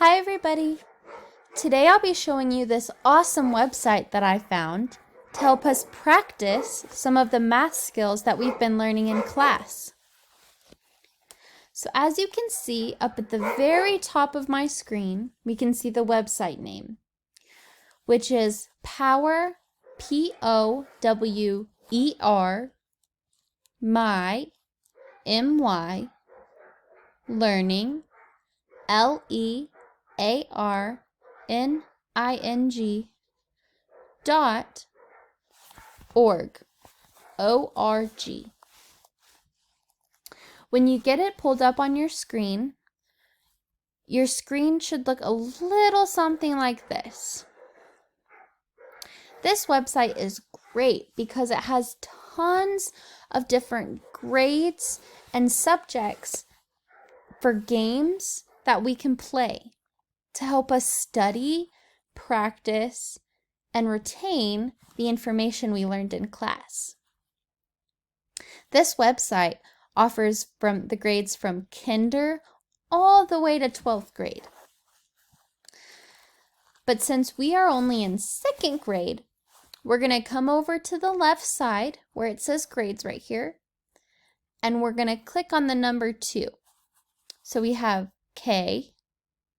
Hi everybody! Today I'll be showing you this awesome website that I found to help us practice some of the math skills that we've been learning in class. So as you can see up at the very top of my screen, we can see the website name, which is Power, P-O-W-E-R, My, M-Y, Learning, Learning .org, O-R-G. When you get it pulled up on your screen should look a little something like this. This website is great because it has tons of different grades and subjects for games that we can play to help us study, practice, and retain the information we learned in class. This website offers from the grades from kinder all the way to 12th grade. But since we are only in 2nd grade, we're going to come over to the left side where it says grades right here, and we're going to click on the number 2. So we have K,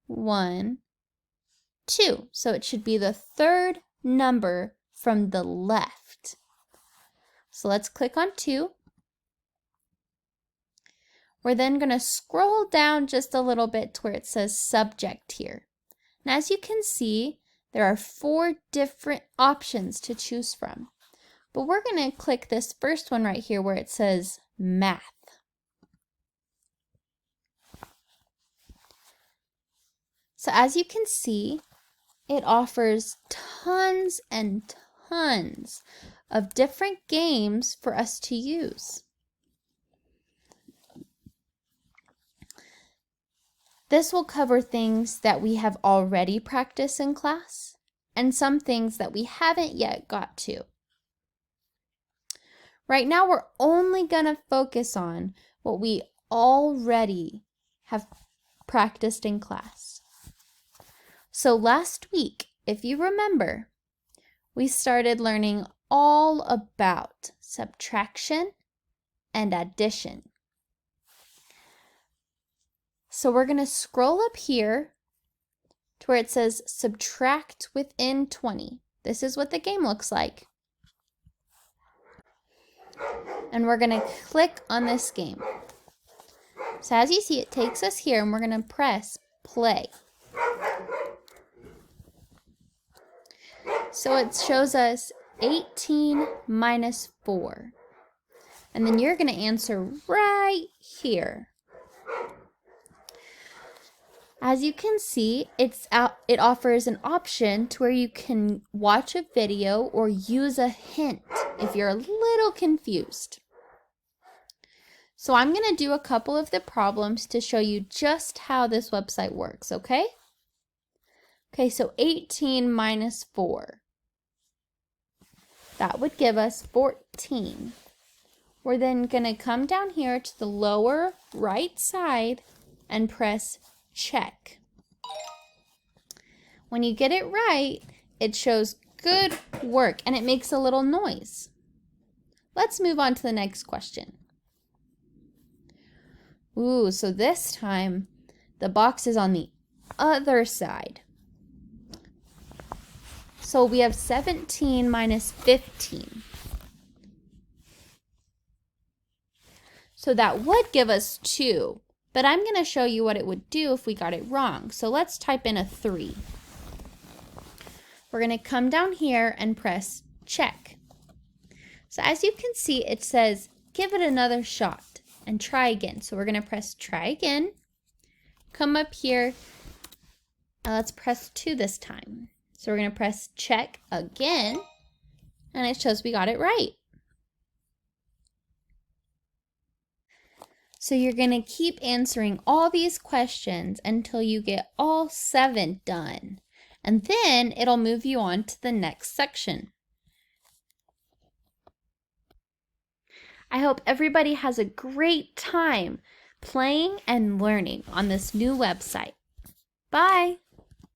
1, 2. So it should be the 3rd number from the left. So let's click on 2. We're then going to scroll down just a little bit to where it says subject here. And as you can see, there are 4 different options to choose from. But we're going to click this first one right here where it says math. So as you can see, it offers tons and tons of different games for us to use. This will cover things that we have already practiced in class and some things that we haven't yet got to. Right now, we're only going to focus on what we already have practiced in class. So last week, if you remember, we started learning all about subtraction and addition. So we're going to scroll up here to where it says subtract within 20. This is what the game looks like. And we're going to click on this game. So as you see, it takes us here and we're going to press play. So it shows us 18 minus 4. And then you're going to answer right here. As you can see, it offers an option to where you can watch a video or use a hint if you're a little confused. So I'm going to do a couple of the problems to show you just how this website works, okay? Okay, so 18 minus 4. That would give us 14. We're then going to come down here to the lower right side and press check. When you get it right, it shows good work and it makes a little noise. Let's move on to the next question. Ooh, so this time the box is on the other side. So we have 17 minus 15. So that would give us 2, but I'm going to show you what it would do if we got it wrong. So let's type in a 3. We're going to come down here and press check. So as you can see, it says give it another shot and try again. So we're going to press try again. Come up here. Let's press 2 this time. So we're going to press check again, and it shows we got it right. So you're going to keep answering all these questions until you get all 7 done, and then it'll move you on to the next section. I hope everybody has a great time playing and learning on this new website. Bye.